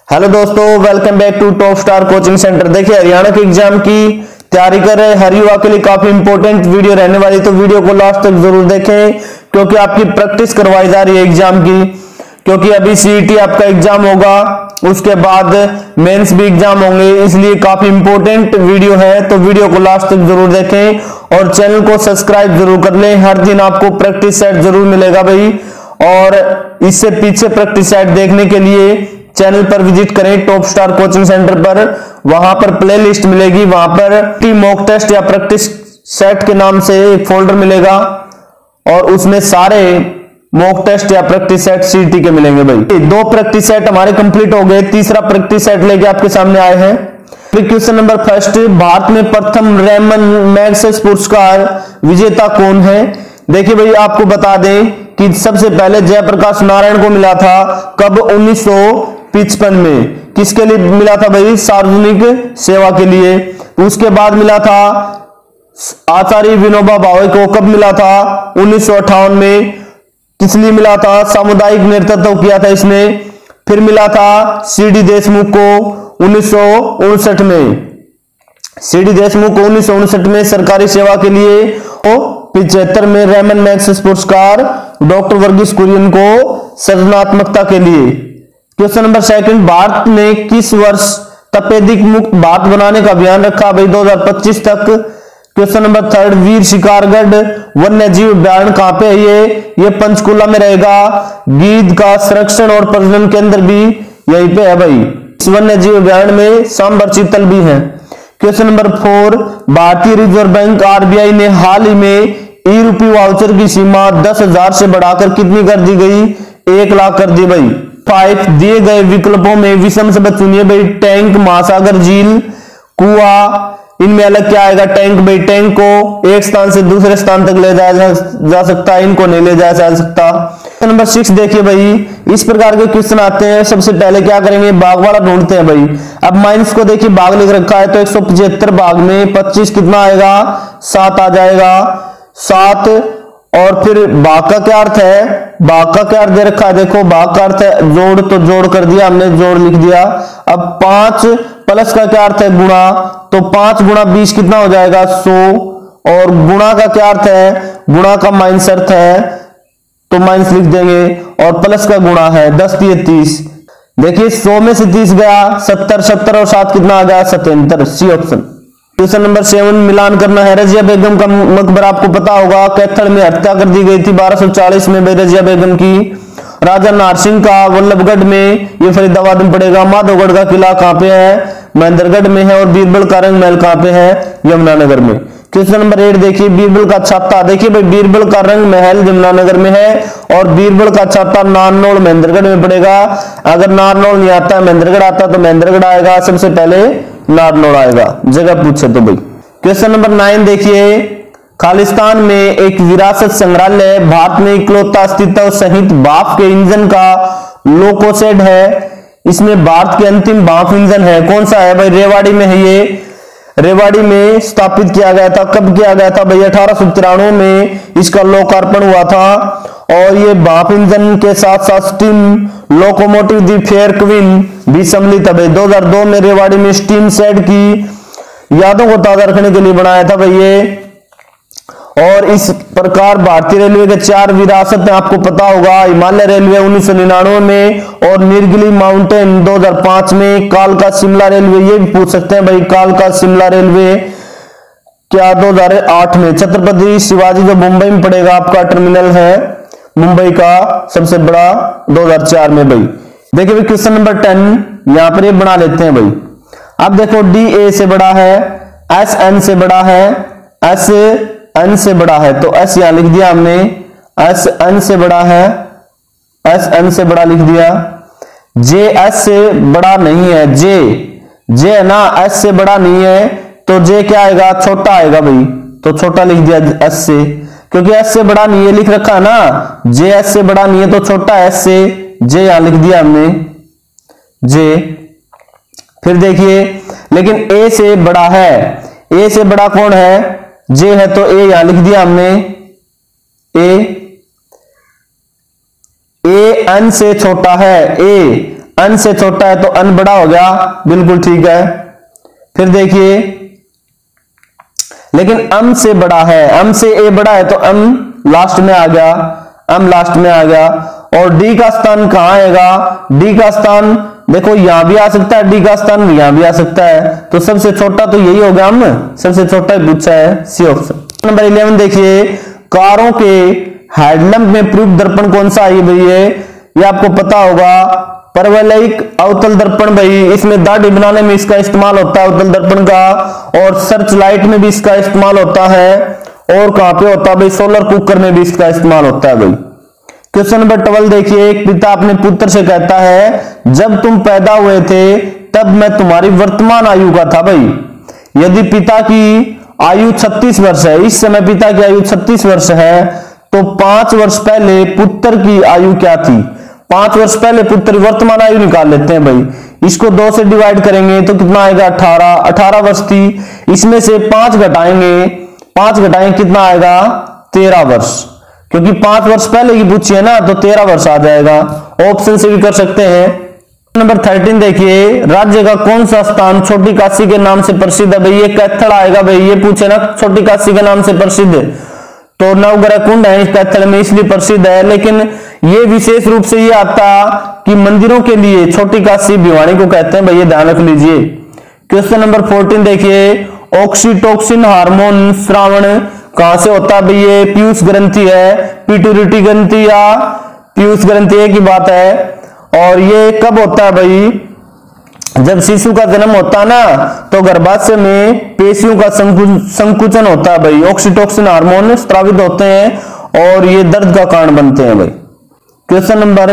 Hello दोस्तों, welcome back to Top Star coaching centre. देखिए, हरियाणा के एग्जाम की तैयारी कर रहे हर युवा के लिए काफी इंपॉर्टेंट वीडियो रहने वाली, तो वीडियो को लास्ट तक जरूर देखें क्योंकि आपकी प्रैक्टिस करवाई जा रही है एग्जाम की। क्योंकि अभी सीईटी आपका एग्जाम होगा, उसके बाद मेंस भी एग्जाम होंगे, इसलिए काफी इंपॉर्टेंट वीडियो है, तो वीडियो को लास्ट तक जरूर देखें और चैनल को सब्सक्राइब जरूर कर लें। हर दिन आपको प्रैक्टिस सेट जरूर मिलेगा भाई, और इससे पीछे प्रैक्टिस सेट देखने के लिए चैनल पर विजिट करें टॉप स्टार कोचिंग सेंटर पर। वहां पर प्लेलिस्ट मिलेगी, वहां पर मॉक टेस्ट या प्रैक्टिस सेट के नाम से एक फोल्डर मिलेगा और उसमें सारे मॉक टेस्ट या प्रैक्टिस सेट सीईटी के मिलेंगे भाई। दो प्रैक्टिस सेट हमारे कंप्लीट हो गए, तीसरा प्रैक्टिस सेट लेके आपके सामने आए हैं। क्वेश्चन नंबर फर्स्ट, भारत में प्रथम रेमन मैग्सेसे पुरस्कार विजेता कौन है? देखिए भाई, आपको बता दें कि सबसे पहले जयप्रकाश नारायण को मिला था, कब? 1955 में। किसके लिए मिला था भाई? सार्वजनिक सेवा के लिए। उसके बाद मिला था आचार्य विनोबा भावे को, कब मिला था? 1958 में। किस लिए मिला था? सामुदायिक नेतृत्व किया था इसने। फिर मिला था सीडी देशमुख को 1959 में। सीडी देशमुख को 1959 में सरकारी सेवा के लिए। 75 में रेमन मैग्सेसे पुरस्कार डॉक्टर वर्गीस कुरियन को सृजनात्मकता के लिए। क्वेश्चन नंबर सेकंड, भारत ने किस वर्ष तपेदिक मुक्त भारत बनाने का अभियान रखा भाई? 2025 तक। क्वेश्चन नंबर थर्ड, वीर शिकारगढ़ वन्य जीव अभ्यारण्य कहां पे है? ये पंचकुला में रहेगा। गीध का संरक्षण और प्रजनन केंद्र भी यहीं पे है भाई। इस वन्य जीव अभ्यारण्य में सांबर चीतल भी है। क्वेश्चन नंबर 4, भारतीय रिजर्व बैंक आरबीआई ने हाल ही में ई-रूपी वाउचर की सीमा 10,000 से बढ़ाकर कितनी कर दी गई? 1 लाख कर दी भाई। 5, दिए गए विकल्पों में विषम शब्द चुनिए भाई। टैंक, महासागर, झील, कुआं, इनमें अलग क्या आएगा? टैंक भाई। टैंक को एक स्थान से दूसरे स्थान तक ले जाया जा सकता है, इनको नहीं ले जाया जा सकता। नंबर 6 देखिए भाई, इस प्रकार के क्वेश्चन आते हैं। सबसे पहले क्या करेंगे? भाग वाला ढूंढते हैं भाई। अब माइनस को देखिए, भाग लिख रखा है तो 175 भाग में 25 कितना आएगा? 7 आ जाएगा। 7 और फिर भाग का क्या अर्थ है? भाग का क्या अर्थ दे रखा है? देखो, भाग का अर्थ है जोड़, तो जोड़ कर दिया हमने, जोड़ लिख दिया। अब 5 प्लस का क्या अर्थ है? गुणा, तो 5 गुणा 20 कितना हो जाएगा? 100। और गुणा का क्या अर्थ है? गुणा का माइनस अर्थ है, तो माइनस लिख देंगे। और प्लस का गुणा है, 10 × 30। देखिए 100 में से 30 गया, 70, 70 और 7 कितना आ गया? 77। C option. क्वेश्चन नंबर 7, मिलान करना है। रजिया बेगम का मकबरा आपको पता होगा, कैथल में हत्या कर दी गई थी 1240 में रजिया बेगम की। राजा नारसिंह का वल्लभगढ़ में, ये फरीदाबाद में पड़ेगा। माधवगढ़ का किला कहां पे है? महेंद्रगढ़ में है। और बीरबल का रंग महल कहां पे है? यमुनानगर में। क्वेश्चन नंबर 8 देखिए, बीरबल का छाता। देखिए भाई, बीरबल का रंग महल यमुनानगर में है और बीरबल का छाता नारनौल महेंद्रगढ़ में पड़ेगा। अगर नारनौल नहीं आता, महेंद्रगढ़ आता तो महेंद्रगढ़ आएगा, सबसे पहले नारनौल आएगा, जगह पूछे तो भाई। क्वेश्चन नंबर 9 देखिए, खालिस्तान में एक विरासत संग्रहालय भारत में इकलौता अस्तित्व सहित भाप के इंजन का लोकोशेड है। इसमें भारत के अंतिम भाप इंजन है, कौन सा है भाई? रेवाड़ी में है। ये रेवाड़ी में स्थापित किया गया था। कब किया गया था भाई? 1893 में इसका लोकार्पण हुआ था। और ये भाप इंजन के साथ साथ स्टीम लोकोमोटिव दी फेयर क्वीन भी सम्मिलित है भाई। 2002 में रेवाड़ी में स्टीम शेड की यादों को ताजा रखने के लिए बनाया था भाई ये। और इस प्रकार भारतीय रेलवे के 4 विरासत आपको पता होगा। हिमालय रेलवे 1999 में, और नीलगिरी माउंटेन 2005 में। कालका शिमला रेलवे, ये भी पूछ सकते हैं भाई, कालका शिमला रेलवे क्या 2008 में। छत्रपति शिवाजी जो मुंबई में पड़ेगा, आपका टर्मिनल है मुंबई का सबसे बड़ा, 2004 में भाई। देखिए भाई, क्वेश्चन नंबर 10 यहां पर ये बना लेते हैं भाई। अब देखो, डी ए से बड़ा है, एस एन से बड़ा है, एस एन से बड़ा है, तो एस यहां लिख दिया हमने। एस एन से बड़ा है, एस एन से बड़ा लिख दिया। जे एस से बड़ा नहीं है, जे है ना, एस से बड़ा नहीं है, तो जे क्या आएगा? छोटा आएगा भाई, तो छोटा लिख दिया एस से, क्योंकि एस से बड़ा नहीं है लिख रखा है ना। जे एस से बड़ा नहीं है तो छोटा एस से, जे यहां लिख दिया हमने, जे। फिर देखिए, लेकिन ए से बड़ा है, ए से बड़ा कौन है? जे है, तो ए यहां लिख दिया हमने, ए एन से छोटा है, ए अन से छोटा है तो अन बड़ा हो गया, बिल्कुल ठीक है। फिर देखिए, लेकिन अम से बड़ा है, अम से ए बड़ा है तो अम लास्ट में आ गया, अम लास्ट में आ गया। और डी का स्थान कहां आएगा? डी का स्थान देखो यहां भी आ सकता है, डी का स्थान यहां भी आ सकता है, तो सबसे छोटा तो यही हो गया, हम सबसे छोटा ही पूछा है, सी ऑप्शन। नंबर 11 देखिए, कारों के हेडलैम्प में प्रयुक्त दर्पण कौन सा है भाई? ये आपको पता होगा, परवलयिक अवतल दर्पण भाई, इसमें दाढ़ी बनाने में इसका इस्तेमाल होता है अवतल दर्पण का, और सर्च लाइट में भी इसका इस्तेमाल होता है, और कहां पे होता है भाई? सोलर कुकर में भी इसका इस्तेमाल होता है भाई। क्वेश्चन नंबर 12 देखिए, एक पिता अपने पुत्र से कहता है, जब तुम पैदा हुए थे तब मैं तुम्हारी वर्तमान आयु का था भाई। यदि पिता की आयु 36 वर्ष है, इस समय पिता की आयु 36 वर्ष है, तो 5 वर्ष पहले पुत्र की आयु क्या थी? 5 वर्ष पहले पुत्र वर्तमान आयु निकाल लेते हैं भाई। इसको 2 से डिवाइड करेंगे तो कितना आएगा? 18 वर्ष थी, इसमें से 5 घटाएंगे, 5 घटाएंगे कितना आएगा? 13 वर्ष, क्योंकि 5 वर्ष पहले की पूछी है ना, तो 13 वर्ष आ जाएगा। ऑप्शन से भी कर सकते हैं। नंबर 13 देखिए, राज्य का कौन सा स्थान छोटी काशी के नाम से प्रसिद्ध है भाई? ये कैथल आएगा भाई, ये पूछे ना छोटी काशी के नाम से प्रसिद्ध, तो नवग्रह कुंड है इस कैथल में, इसलिए प्रसिद्ध है। लेकिन ये विशेष रूप से ये आता कि मंदिरों के लिए छोटी काशी भिवानी को कहते हैं भाई, ये ध्यान रख लीजिए। क्वेश्चन नंबर 14 देखिए, ऑक्सीटोसिन हार्मोन स्रावण कहां से होता है भाई? ये पीयूष ग्रंथि है, पिट्यूटरी ग्रंथि या पीयूष ग्रंथि एक ही बात है। और ये कब होता है भाई? जब शिशु का जन्म होता है ना, तो गर्भाशय में पेशियों का संकुचन होता है भाई, ऑक्सीटोसिन हार्मोन स्रावित होते हैं और ये दर्द का कारण बनते हैं भाई। क्वेश्चन नंबर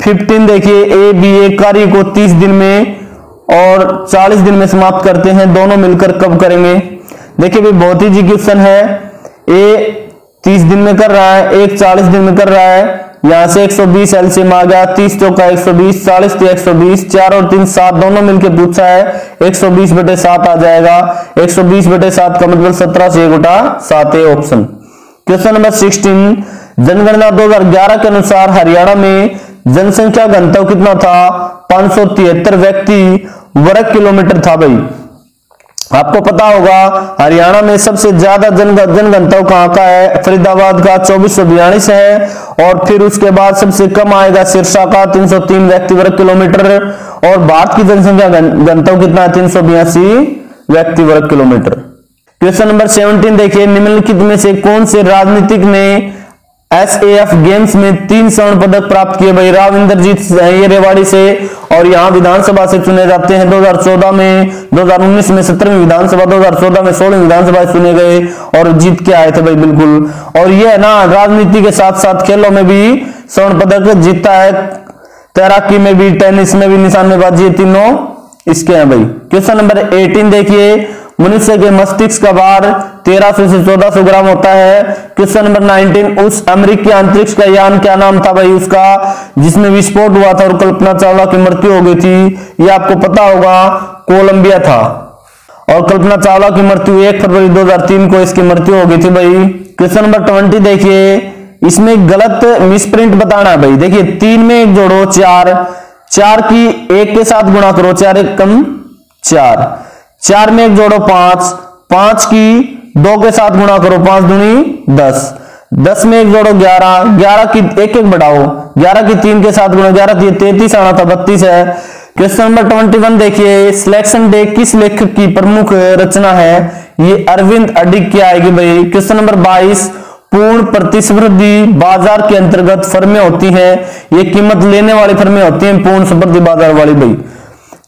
15 देखिए, ए बी ए कार्य को 30 दिन में और 40 दिन में समाप्त करते हैं, दोनों मिलकर कब करेंगे? देखिए भाई बहुत ही जी क्वेश्चन है, ए 30 दिन में कर रहा है, एक 40 दिन में कर रहा है, यहां से 120 एलसीएम आ गया, 30 चौका 120, 40 से 120, 4 और 3 7 दोनों मिलके पूछा है, 120/7 आ जाएगा। 120/7 का मतलब 17 से 1/7 है ऑप्शन। क्वेश्चन नंबर 16, जनगणना 2011 के अनुसार हरियाणा में जनसंख्या घनत्व कितना था? 573 व्यक्ति वर्ग किलोमीटर था भाई। आपको पता होगा हरियाणा में सबसे ज्यादा जनघनत्व कहां का है? फरीदाबाद का 2442 है, और फिर उसके बाद सबसे कम आएगा सिरसा का 303 व्यक्ति वर्ग किलोमीटर, और भारत की जनसंख्या घनत्व कितना है? 382 व्यक्ति वर्ग किलोमीटर। क्वेश्चन नंबर 17 देखिए, निम्नलिखित में से कौन से राजनीतिक ने SAF गेम्स में 3 स्वर्ण पदक प्राप्त किए भाई? राव इंद्रजीत ये रेवाड़ी से, और यहाँ विधानसभा से चुने जाते हैं। 2014 में, 2019 में 17वीं विधानसभा, 2014 में 16वीं विधानसभा चुने गए और जीत के आए थे भाई बिल्कुल। और ये है ना, राजनीति के साथ साथ खेलों में भी स्वर्ण पदक जीता है, तैराकी में भी, टेनिस में भी, निशानेबाजी, ये तीनों इसके हैं भाई। क्वेश्चन नंबर 18 देखिए, मनुष्य के मस्तिष्क का भार 1300 से 1400 ग्राम होता है। क्वेश्चन नंबर 19, उस अमेरिकी अंतरिक्ष का यान क्या नाम था भाई उसका, जिसमें विस्फोट हुआ था और कल्पना चावला की मृत्यु हो गई थी? ये आपको पता होगा, कोलंबिया था, और कल्पना चावला की मृत्यु 1 फरवरी 2003 को इसकी मृत्यु हो गई थी भाई। क्वेश्चन नंबर 20 देखिए, इसमें गलत मिसप्रिंट बताना है भाई। देखिए 3 में 1 जोड़ो 4, 4 की 1 के साथ गुणा करो, 4 1 कम 4, 4 में 1 जोड़ो 5, 5 की 2 के साथ गुणा करो, 5 दूनी 10, 10 में 1 जोड़ो 11, 11 की 1 1 बढ़ाओ, 11 की 3 के साथ गुणा, 11 की 33 आना था, 32 है। क्वेश्चन नंबर 21 देखिए, सिलेक्शन डे किस लेखक की प्रमुख रचना है? ये अरविंद अडिग की आएगी भाई। क्वेश्चन नंबर 22, पूर्ण प्रतिस्पर्धी बाजार के अंतर्गत फर्में होती हैं, ये कीमत लेने वाली फर्में होती हैं, पूर्ण स्पर्धी बाजार वाली भाई।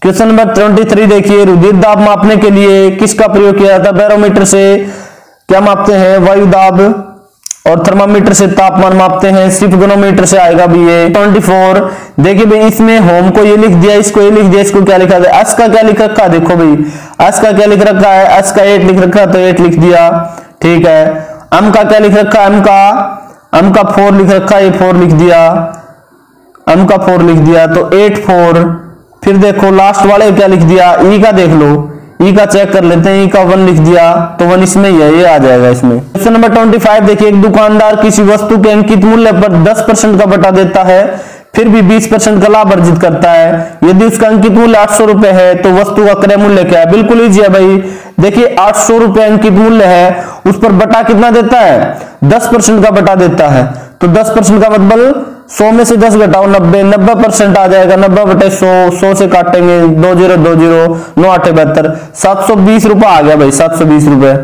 क्वेश्चन नंबर 23 देखिए, रुधिर दाब मापने के लिए किसका प्रयोग किया जाता है? बैरोमीटर से क्या मापते हैं? वायु दाब, और थर्मामीटर से तापमान मापते हैं, सिफ्गोनोमीटर से आएगा भी ये। 24 देखिए भाई, इसमें होम को ये लिख दिया, इसको ये लिख दिया, इसको क्या लिखा है? एस का क्या लिख रखा है? देखो भाई एस का क्या लिख रखा है? एस का 8 लिख रखा है, तो 8 लिख दिया, ठीक है। एम का क्या लिख रखा है? एम का 4 लिख रखा है, ये 4 लिख दिया, एम का 4 लिख दिया, तो 8 4। फिर देखो लास्ट वाले क्या लिख दिया? ई का देख लो, ई का चेक कर लेते हैं, ई का 1 लिख दिया, तो 1 इसमें ही है, ये आ जाएगा इसमें। क्वेश्चन नंबर 25 देखिए, एक दुकानदार किसी वस्तु के अंकित मूल्य पर 10% का बटा देता है, फिर भी 20% का लाभ अर्जित करता है। यदि उसका अंकित मूल्य 800 रुपए है तो वस्तु का क्रय मूल्य क्या है? बिल्कुल इजी है भाई। देखिए 800 रुपए अंकित मूल्य है, उस पर बटा कितना देता है? 10% का बटा देता है। तो 10% का मतलब 100 में से 10 घटाओ 90, 90% आ जाएगा। 90 बटे 100, 100 से काटेंगे 20 20 9 8 72, 720 रुपए आ गया भाई, 720 रुपए।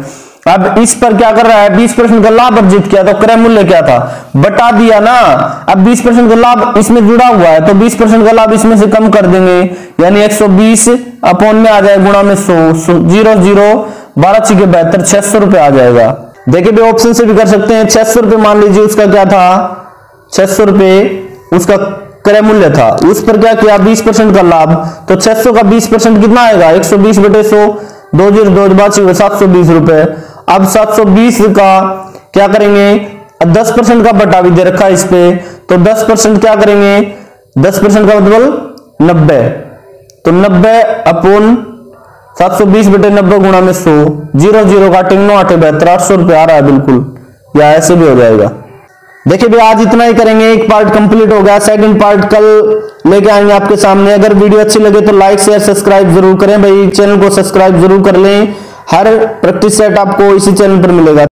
अब इस पर क्या कर रहा है? 20% का लाभ अर्जित किया, तो क्रय मूल्य क्या था? बटा दिया ना। अब 20% का लाभ इसमें जुड़ा हुआ है तो 20% का लाभ इसमें से कम कर देंगे, यानी 120 अपॉन में आ जाएगा गुणा में 100, 0 0 12 6 72, 600 रुपए आ जाएगा। देखिए भी ऑप्शन से भी कर सकते हैं। 600 रुपए मान लीजिए उसका क्या था? 600 रुपए उसका क्रय मूल्य था, उस पर क्या किया? 20% का लाभ। तो 600 का 20% कितना आएगा? 120 बटे 100, 2 0 2 बचे 720 रुपए। अब 720 का क्या करेंगे? 10% का बटा भी दे रखा है इस पे, तो 10% क्या करेंगे? 10% का मतलब 90, तो 90 अपॉन 720 बटे 90 गुणा में 100, 0 0 काटेंगे 9 8 72, 800 रुपए आ रहा है बिल्कुल, या ऐसे भी हो जाएगा। देखिए भी आज इतना ही करेंगे, एक पार्ट कंप्लीट हो गया, सेकंड पार्ट कल लेके आएंगे आपके सामने। अगर वीडियो अच्छी लगे तो लाइक शेयर सब्सक्राइब जरूर करें भाई, चैनल को सब्सक्राइब जरूर कर लें। हर प्रैक्टिस सेट आपको इसी चैनल पर मिलेगा।